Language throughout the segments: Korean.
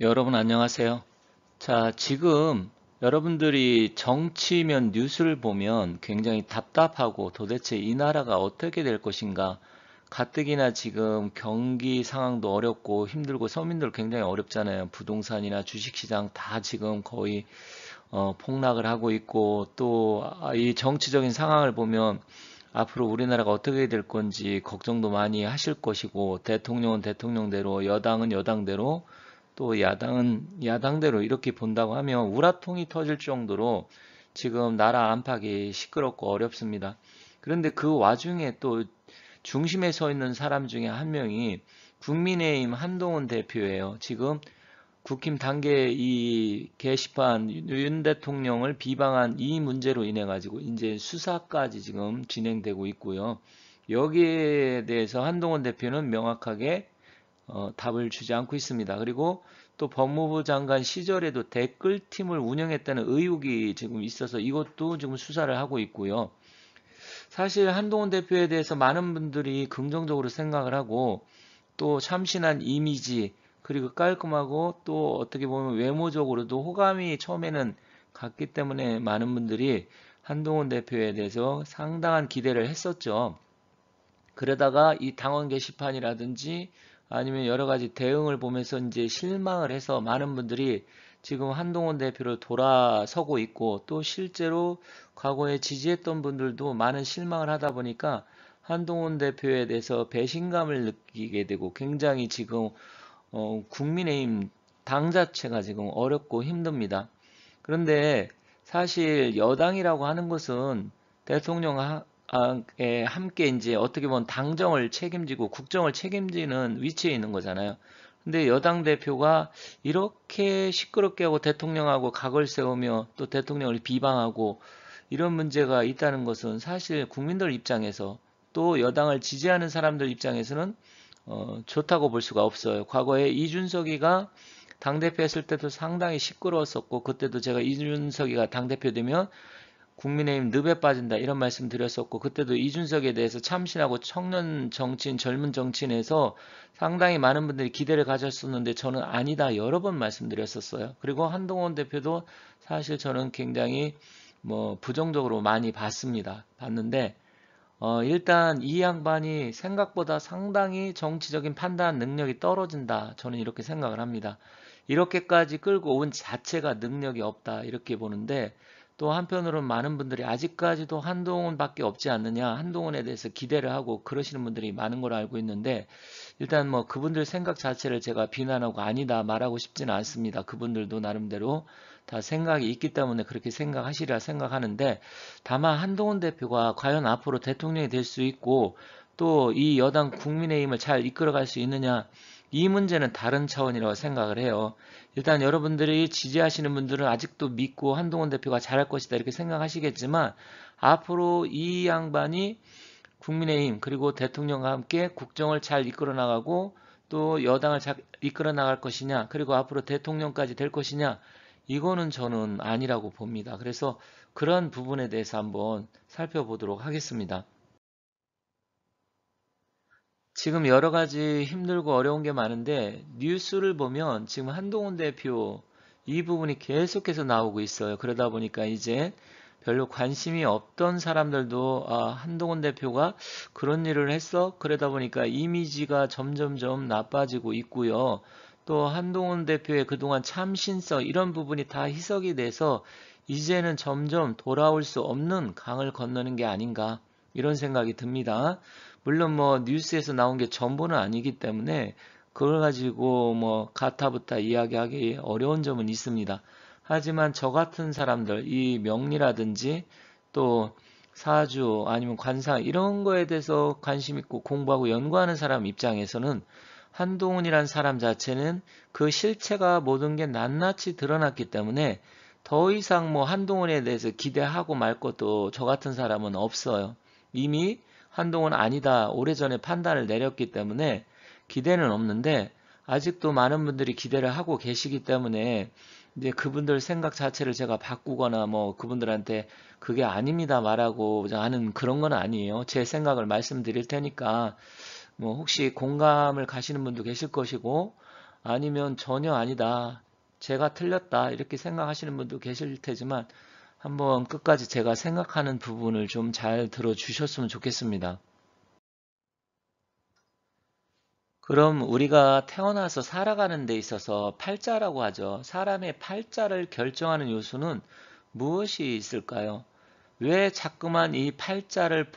여러분 안녕하세요. 자, 지금 여러분들이 정치면 뉴스를 보면 굉장히 답답하고 도대체 이 나라가 어떻게 될 것인가? 가뜩이나 지금 경기 상황도 어렵고 힘들고 서민들 굉장히 어렵잖아요. 부동산이나 주식시장 다 지금 거의 폭락을 하고 있고 또 이 정치적인 상황을 보면 앞으로 우리나라가 어떻게 될 건지 걱정도 많이 하실 것이고 대통령은 대통령대로 여당은 여당대로 또 야당은 야당대로 이렇게 본다고 하면 우라통이 터질 정도로 지금 나라 안팎이 시끄럽고 어렵습니다. 그런데 그 와중에 또 중심에 서 있는 사람 중에 한 명이 국민의힘 한동훈 대표예요. 지금 국힘 단계 이 게시판 윤 대통령을 비방한 이 문제로 인해 가지고 이제 수사까지 지금 진행되고 있고요. 여기에 대해서 한동훈 대표는 명확하게 답을 주지 않고 있습니다. 그리고 또 법무부 장관 시절에도 댓글팀을 운영했다는 의혹이 지금 있어서 이것도 지금 수사를 하고 있고요. 사실 한동훈 대표에 대해서 많은 분들이 긍정적으로 생각을 하고 또 참신한 이미지 그리고 깔끔하고 또 어떻게 보면 외모적으로도 호감이 처음에는 갔기 때문에 많은 분들이 한동훈 대표에 대해서 상당한 기대를 했었죠. 그러다가 이 당원 게시판이라든지 아니면 여러 가지 대응을 보면서 이제 실망을 해서 많은 분들이 지금 한동훈 대표를 돌아서고 있고 또 실제로 과거에 지지했던 분들도 많은 실망을 하다 보니까 한동훈 대표에 대해서 배신감을 느끼게 되고 굉장히 지금 국민의힘 당 자체가 지금 어렵고 힘듭니다. 그런데 사실 여당이라고 하는 것은 대통령에 함께 이제 어떻게 보면 당정을 책임지고 국정을 책임지는 위치에 있는 거잖아요. 근데 여당 대표가 이렇게 시끄럽게 하고 대통령하고 각을 세우며 또 대통령을 비방하고 이런 문제가 있다는 것은 사실 국민들 입장에서 또 여당을 지지하는 사람들 입장에서는 좋다고 볼 수가 없어요. 과거에 이준석이가 당대표 했을 때도 상당히 시끄러웠었고 그때도 제가 이준석이가 당대표 되면 국민의힘 늪에 빠진다 이런 말씀 드렸었고 그때도 이준석에 대해서 참신하고 청년 정치인 젊은 정치인에서 상당히 많은 분들이 기대를 가졌었는데 저는 아니다 여러 번 말씀드렸었어요. 그리고 한동훈 대표도 사실 저는 굉장히 부정적으로 많이 봤는데 일단 이 양반이 생각보다 상당히 정치적인 판단 능력이 떨어진다. 저는 이렇게 생각을 합니다. 이렇게까지 끌고 온 자체가 능력이 없다. 이렇게 보는데 또 한편으로는 많은 분들이 아직까지도 한동훈밖에 없지 않느냐. 한동훈에 대해서 기대를 하고 그러시는 분들이 많은 걸 알고 있는데 일단 그분들 생각 자체를 제가 비난하고 아니다 말하고 싶지는 않습니다. 그분들도 나름대로 다 생각이 있기 때문에 그렇게 생각하시리라 생각하는데 다만 한동훈 대표가 과연 앞으로 대통령이 될 수 있고 또 이 여당 국민의힘을 잘 이끌어갈 수 있느냐 이 문제는 다른 차원이라고 생각을 해요. 일단 여러분들이 지지하시는 분들은 아직도 믿고 한동훈 대표가 잘할 것이다 이렇게 생각하시겠지만 앞으로 이 양반이 국민의힘 그리고 대통령과 함께 국정을 잘 이끌어 나가고 또 여당을 잘 이끌어 나갈 것이냐 그리고 앞으로 대통령까지 될 것이냐 이거는 저는 아니라고 봅니다. 그래서 그런 부분에 대해서 한번 살펴보도록 하겠습니다. 지금 여러 가지 힘들고 어려운 게 많은데 뉴스를 보면 지금 한동훈 대표 이 부분이 계속해서 나오고 있어요. 그러다 보니까 이제 별로 관심이 없던 사람들도 한동훈 대표가 그런 일을 했어? 그러다 보니까 이미지가 점점점 나빠지고 있고요. 또 한동훈 대표의 그동안 참신성 이런 부분이 다 희석이 돼서 이제는 점점 돌아올 수 없는 강을 건너는 게 아닌가 이런 생각이 듭니다. 물론 뉴스에서 나온 게 전부는 아니기 때문에 그걸 가지고 가타부타 이야기하기 어려운 점은 있습니다. 하지만 저 같은 사람들, 이 명리라든지 또 사주 아니면 관상 이런 거에 대해서 관심 있고 공부하고 연구하는 사람 입장에서는 한동훈이란 사람 자체는 그 실체가 모든 게 낱낱이 드러났기 때문에 더 이상 한동훈에 대해서 기대하고 말 것도 저 같은 사람은 없어요. 이미 한동훈 아니다 오래전에 판단을 내렸기 때문에 기대는 없는데 아직도 많은 분들이 기대를 하고 계시기 때문에 이제 그분들 생각 자체를 제가 바꾸거나 그분들한테 그게 아닙니다 말하고 하는 그런 건 아니에요. 제 생각을 말씀드릴 테니까 혹시 공감을 가시는 분도 계실 것이고 아니면 전혀 아니다. 제가 틀렸다. 이렇게 생각하시는 분도 계실 테지만 한번 끝까지 제가 생각하는 부분을 좀 잘 들어주셨으면 좋겠습니다. 그럼 우리가 태어나서 살아가는 데 있어서 팔자라고 하죠. 사람의 팔자를 결정하는 요소는 무엇이 있을까요? 왜 자꾸만 이 팔자를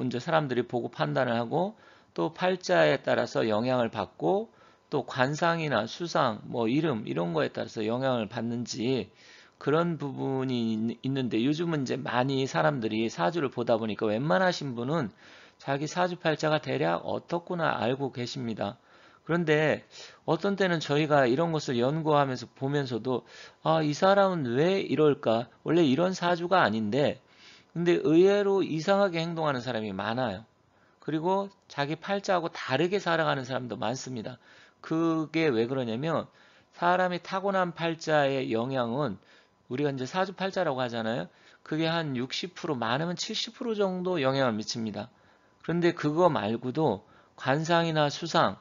이제 사람들이 보고 판단을 하고 또 팔자에 따라서 영향을 받고 또 관상이나 수상, 뭐 이름 이런 거에 따라서 영향을 받는지 그런 부분이 있는데 요즘은 이제 많이 사람들이 사주를 보다 보니까 웬만하신 분은 자기 사주팔자가 대략 어떻구나 알고 계십니다. 그런데 어떤 때는 저희가 이런 것을 연구하면서 보면서도 아, 이 사람은 왜 이럴까? 원래 이런 사주가 아닌데 근데 의외로 이상하게 행동하는 사람이 많아요. 그리고 자기 팔자하고 다르게 살아가는 사람도 많습니다. 그게 왜 그러냐면 사람이 타고난 팔자의 영향은 우리가 이제 사주팔자라고 하잖아요. 그게 한 60% 많으면 70% 정도 영향을 미칩니다. 그런데 그거 말고도 관상이나 수상,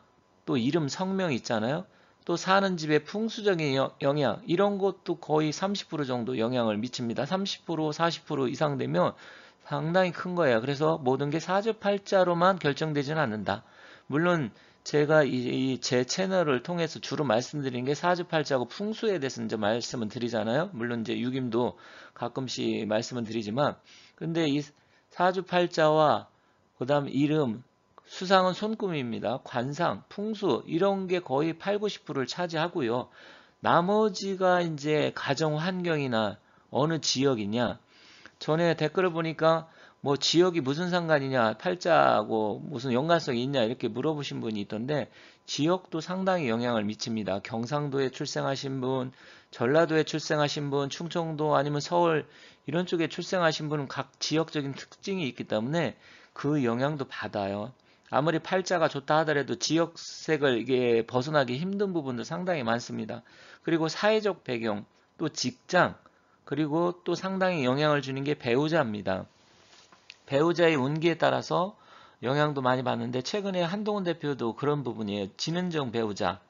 또 이름, 성명 있잖아요. 또 사는 집의 풍수적인 영향, 이런 것도 거의 30% 정도 영향을 미칩니다. 30%, 40% 이상 되면 상당히 큰 거예요. 그래서 모든 게 사주팔자로만 결정되지는 않는다. 물론 제가 제 채널을 통해서 주로 말씀드리는 게 사주팔자하고 풍수에 대해서 이제 말씀을 드리잖아요. 물론 이제 육임도 가끔씩 말씀을 드리지만, 근데 이 사주팔자와 그다음 이름, 수상은 손금입니다. 관상, 풍수 이런 게 거의 8, 90%를 차지하고요. 나머지가 이제 가정 환경이나 어느 지역이냐. 전에 댓글을 보니까 뭐 지역이 무슨 상관이냐, 팔자하고 무슨 연관성이 있냐 이렇게 물어보신 분이 있던데 지역도 상당히 영향을 미칩니다. 경상도에 출생하신 분, 전라도에 출생하신 분, 충청도 아니면 서울 이런 쪽에 출생하신 분은 각 지역적인 특징이 있기 때문에 그 영향도 받아요. 아무리 팔자가 좋다 하더라도 지역색을 이게 벗어나기 힘든 부분도 상당히 많습니다. 그리고 사회적 배경, 또 직장, 그리고 또 상당히 영향을 주는 게 배우자입니다. 배우자의 운기에 따라서 영향도 많이 받는데 최근에 한동훈 대표도 그런 부분이에요. 진은정 배우자,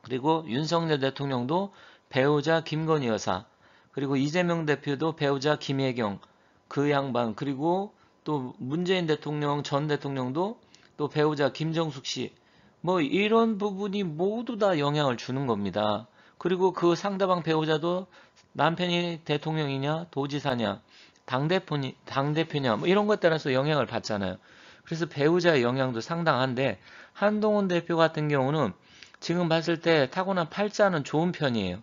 그리고 윤석열 대통령도 배우자 김건희 여사, 그리고 이재명 대표도 배우자 김혜경, 그 양반, 그리고 또 문재인 대통령 전 대통령도 또 배우자 김정숙 씨, 뭐 이런 부분이 모두 다 영향을 주는 겁니다. 그리고 그 상대방 배우자도 남편이 대통령이냐 도지사냐 당대표냐 뭐 이런 것에 따라서 영향을 받잖아요. 그래서 배우자의 영향도 상당한데 한동훈 대표 같은 경우는 지금 봤을 때 타고난 팔자는 좋은 편이에요.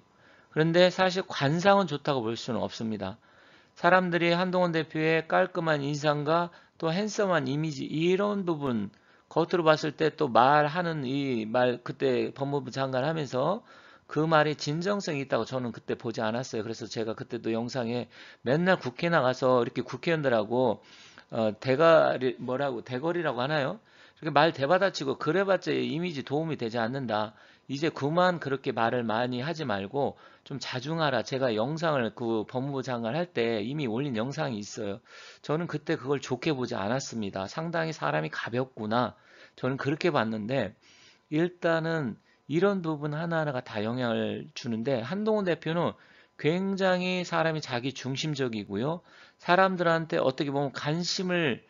그런데 사실 관상은 좋다고 볼 수는 없습니다. 사람들이 한동훈 대표의 깔끔한 인상과 또 핸섬한 이미지 이런 부분 겉으로 봤을 때 또 말하는 이 말 그때 법무부 장관 하면서 그 말이 진정성이 있다고 저는 그때 보지 않았어요. 그래서 제가 그때도 영상에 맨날 국회 나가서 이렇게 국회의원들하고 대가리 뭐라고 대거리라고 하나요? 이렇게 말 대받아치고 그래봤자 이미지 도움이 되지 않는다. 이제 그만 그렇게 말을 많이 하지 말고 좀 자중하라. 제가 영상을 그 법무부 장관 할 때 이미 올린 영상이 있어요. 저는 그때 그걸 좋게 보지 않았습니다. 상당히 사람이 가볍구나. 저는 그렇게 봤는데 일단은 이런 부분 하나하나가 다 영향을 주는데 한동훈 대표는 굉장히 사람이 자기 중심적이고요. 사람들한테 어떻게 보면 관심을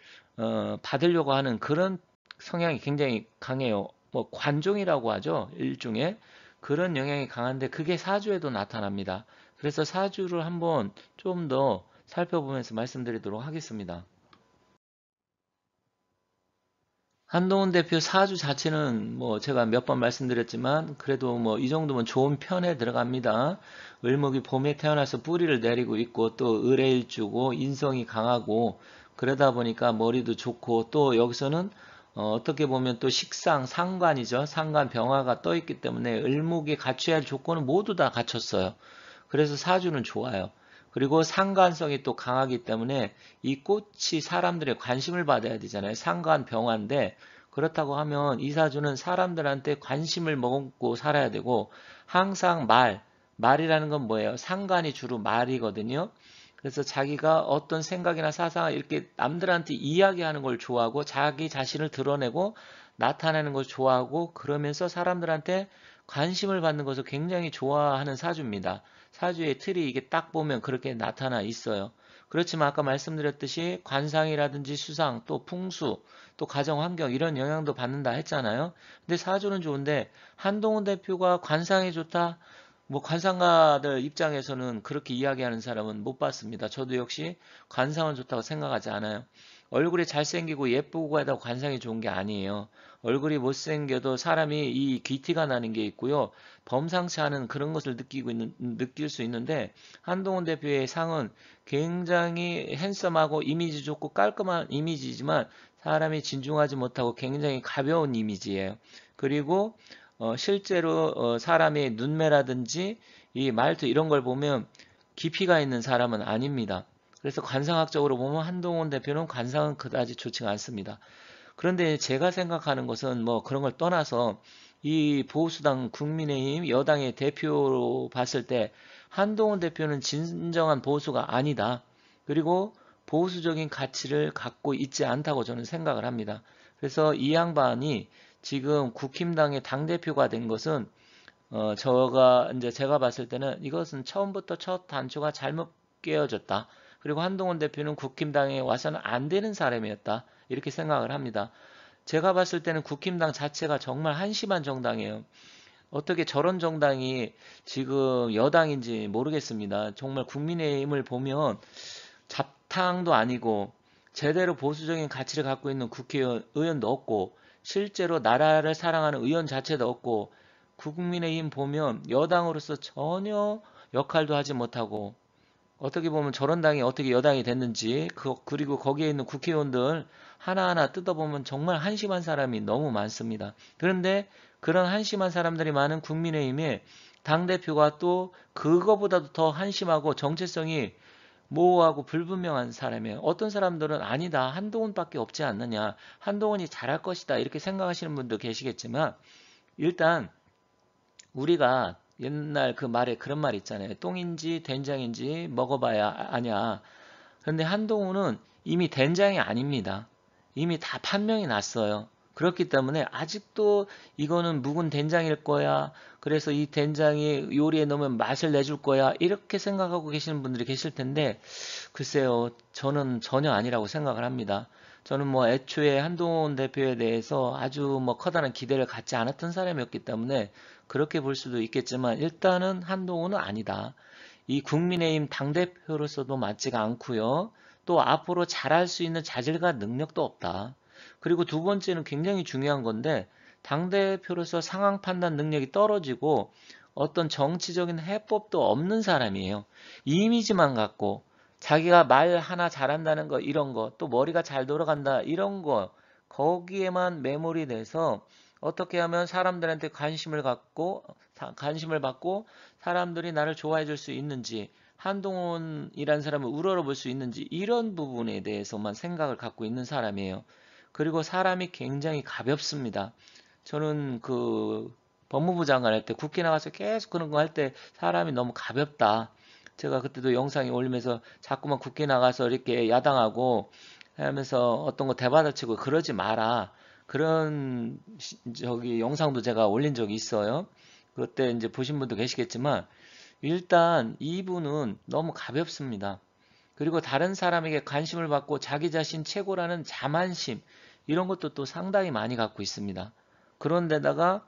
받으려고 하는 그런 성향이 굉장히 강해요. 뭐 관종이라고 하죠. 일종의 그런 영향이 강한데 그게 사주에도 나타납니다. 그래서 사주를 한번 좀 더 살펴보면서 말씀드리도록 하겠습니다. 한동훈 대표 사주 자체는 뭐 제가 몇 번 말씀드렸지만 그래도 뭐 이 정도면 좋은 편에 들어갑니다. 을목이 봄에 태어나서 뿌리를 내리고 있고 또 을의일주고 인성이 강하고 그러다 보니까 머리도 좋고 또 여기서는 어떻게 보면 또 식상 상관이죠. 상관 병화가 떠 있기 때문에 을목이 갖춰야 할 조건은 모두 다 갖췄어요. 그래서 사주는 좋아요. 그리고 상관성이 또 강하기 때문에 이 꽃이 사람들의 관심을 받아야 되잖아요. 상관병화인데 그렇다고 하면 이 사주는 사람들한테 관심을 먹고 살아야 되고 항상 말이라는 건 뭐예요? 상관이 주로 말이거든요. 그래서 자기가 어떤 생각이나 사상을 이렇게 남들한테 이야기하는 걸 좋아하고 자기 자신을 드러내고 나타내는 걸 좋아하고 그러면서 사람들한테 관심을 받는 것을 굉장히 좋아하는 사주입니다. 사주의 틀이 이게 딱 보면 그렇게 나타나 있어요. 그렇지만 아까 말씀드렸듯이 관상이라든지 수상, 또 풍수, 또 가정 환경 이런 영향도 받는다 했잖아요. 근데 사주는 좋은데 한동훈 대표가 관상이 좋다? 뭐 관상가들 입장에서는 그렇게 이야기하는 사람은 못 봤습니다. 저도 역시 관상은 좋다고 생각하지 않아요. 얼굴이 잘생기고 예쁘고 하다고 관상이 좋은 게 아니에요. 얼굴이 못생겨도 사람이 이 귀티가 나는 게 있고요. 범상치 않은 그런 것을 느낄 수 있는데 한동훈 대표의 상은 굉장히 핸섬하고 이미지 좋고 깔끔한 이미지지만 사람이 진중하지 못하고 굉장히 가벼운 이미지예요. 그리고 실제로 사람의 눈매라든지 이 말투 이런 걸 보면 깊이가 있는 사람은 아닙니다. 그래서 관상학적으로 보면 한동훈 대표는 관상은 그다지 좋지가 않습니다. 그런데 제가 생각하는 것은 뭐 그런 걸 떠나서 이 보수당 국민의힘 여당의 대표로 봤을 때 한동훈 대표는 진정한 보수가 아니다. 그리고 보수적인 가치를 갖고 있지 않다고 저는 생각을 합니다. 그래서 이 양반이 지금 국힘당의 당대표가 된 것은 제가 봤을 때는 이것은 처음부터 첫 단추가 잘못 깨어졌다. 그리고 한동훈 대표는 국힘당에 와서는 안 되는 사람이었다. 이렇게 생각을 합니다. 제가 봤을 때는 국힘당 자체가 정말 한심한 정당이에요. 어떻게 저런 정당이 지금 여당인지 모르겠습니다. 정말 국민의힘을 보면 잡탕도 아니고 제대로 보수적인 가치를 갖고 있는 국회의원도 없고 실제로 나라를 사랑하는 의원 자체도 없고 국민의힘 보면 여당으로서 전혀 역할도 하지 못하고 어떻게 보면 저런 당이 어떻게 여당이 됐는지 그리고 거기에 있는 국회의원들 하나하나 뜯어보면 정말 한심한 사람이 너무 많습니다. 그런데 그런 한심한 사람들이 많은 국민의힘에 당대표가 또 그거보다도 더 한심하고 정체성이 모호하고 불분명한 사람이에요. 어떤 사람들은 아니다. 한동훈밖에 없지 않느냐. 한동훈이 잘할 것이다. 이렇게 생각하시는 분도 계시겠지만 일단 우리가 옛날 그 말에 그런 말 있잖아요. 똥인지 된장인지 먹어봐야 아냐. 그런데 한동훈은 이미 된장이 아닙니다. 이미 다 판명이 났어요. 그렇기 때문에 아직도 이거는 묵은 된장일 거야. 그래서 이 된장이 요리에 넣으면 맛을 내줄 거야. 이렇게 생각하고 계시는 분들이 계실 텐데 글쎄요. 저는 전혀 아니라고 생각을 합니다. 저는 뭐 애초에 한동훈 대표에 대해서 아주 뭐 커다란 기대를 갖지 않았던 사람이었기 때문에 그렇게 볼 수도 있겠지만 일단은 한동훈은 아니다. 이 국민의힘 당대표로서도 맞지가 않고요. 또 앞으로 잘할 수 있는 자질과 능력도 없다. 그리고 두 번째는 굉장히 중요한 건데 당대표로서 상황 판단 능력이 떨어지고 어떤 정치적인 해법도 없는 사람이에요. 이미지만 갖고 자기가 말 하나 잘한다는 거 이런 거 또 머리가 잘 돌아간다 이런 거 거기에만 매몰이 돼서 어떻게 하면 사람들한테 관심을 받고 사람들이 나를 좋아해 줄 수 있는지 한동훈이라는 사람을 우러러볼 수 있는지 이런 부분에 대해서만 생각을 갖고 있는 사람이에요. 그리고 사람이 굉장히 가볍습니다. 저는 그 법무부 장관 할 때 국회 나가서 계속 그런 거 할 때 사람이 너무 가볍다. 제가 그때도 영상에 올리면서 자꾸만 국회 나가서 이렇게 야당하고 하면서 어떤 거 대받아치고 그러지 마라. 그런 저기 영상도 제가 올린 적이 있어요. 그때 이제 보신 분도 계시겠지만 일단 이분은 너무 가볍습니다. 그리고 다른 사람에게 관심을 받고 자기 자신 최고라는 자만심 이런 것도 또 상당히 많이 갖고 있습니다. 그런데다가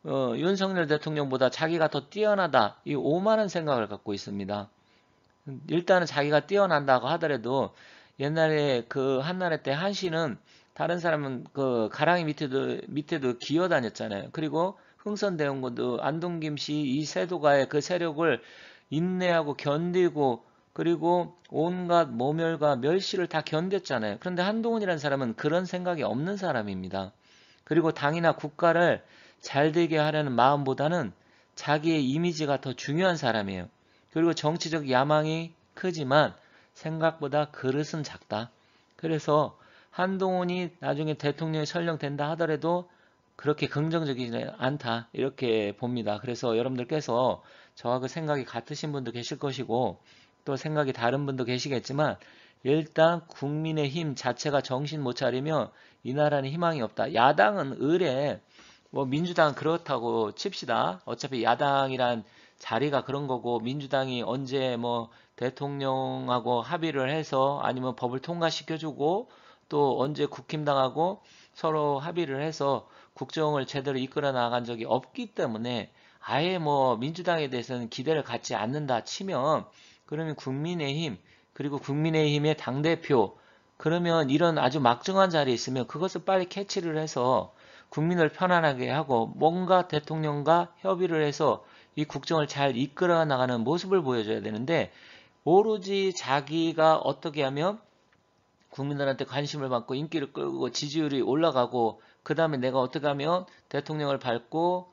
윤석열 대통령보다 자기가 더 뛰어나다 이 오만한 생각을 갖고 있습니다. 일단은 자기가 뛰어난다고 하더라도 옛날에 그 한나라 때 한씨는 다른 사람은 그 가랑이 밑에도 기어 다녔잖아요. 그리고 흥선대원군도 안동김 씨 이 세도가의 그 세력을 인내하고 견디고 그리고 온갖 모멸과 멸시를 다 견뎠잖아요. 그런데 한동훈이라는 사람은 그런 생각이 없는 사람입니다. 그리고 당이나 국가를 잘 되게 하려는 마음보다는 자기의 이미지가 더 중요한 사람이에요. 그리고 정치적 야망이 크지만 생각보다 그릇은 작다. 그래서 한동훈이 나중에 대통령이 설령된다 하더라도 그렇게 긍정적이지 않다. 이렇게 봅니다. 그래서 여러분들께서 저하고 생각이 같으신 분도 계실 것이고 또 생각이 다른 분도 계시겠지만 일단 국민의 힘 자체가 정신 못 차리면 이 나라는 희망이 없다. 야당은 의뢰 뭐 민주당 그렇다고 칩시다. 어차피 야당이란 자리가 그런 거고 민주당이 언제 뭐 대통령하고 합의를 해서 아니면 법을 통과시켜주고 또 언제 국힘당하고 서로 합의를 해서 국정을 제대로 이끌어 나간 적이 없기 때문에 아예 뭐 민주당에 대해서는 기대를 갖지 않는다 치면 그러면 국민의힘 그리고 국민의힘의 당대표 그러면 이런 아주 막중한 자리에 있으면 그것을 빨리 캐치를 해서 국민을 편안하게 하고 뭔가 대통령과 협의를 해서 이 국정을 잘 이끌어 나가는 모습을 보여줘야 되는데 오로지 자기가 어떻게 하면 국민들한테 관심을 받고 인기를 끌고 지지율이 올라가고 그 다음에 내가 어떻게 하면 대통령을 밟고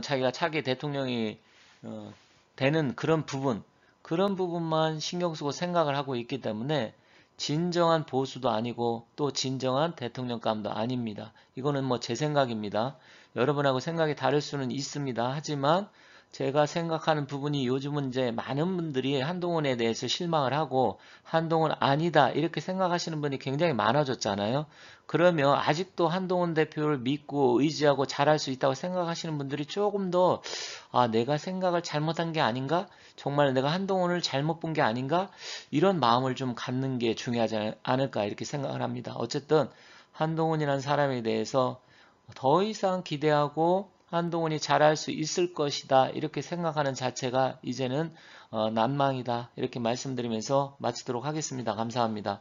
자기가 차기 대통령이 되는 그런 부분만 신경 쓰고 생각을 하고 있기 때문에 진정한 보수도 아니고 또 진정한 대통령감도 아닙니다. 이거는 뭐 제 생각입니다. 여러분하고 생각이 다를 수는 있습니다. 하지만 제가 생각하는 부분이 요즘은 이제 많은 분들이 한동훈에 대해서 실망을 하고 한동훈 아니다 이렇게 생각하시는 분이 굉장히 많아졌잖아요. 그러면 아직도 한동훈 대표를 믿고 의지하고 잘할 수 있다고 생각하시는 분들이 조금 더 내가 생각을 잘못한 게 아닌가? 정말 내가 한동훈을 잘못 본 게 아닌가? 이런 마음을 좀 갖는 게 중요하지 않을까 이렇게 생각을 합니다. 어쨌든 한동훈이라는 사람에 대해서 더 이상 기대하고 한동훈이 잘할 수 있을 것이다 이렇게 생각하는 자체가 이제는 난망이다 이렇게 말씀드리면서 마치도록 하겠습니다. 감사합니다.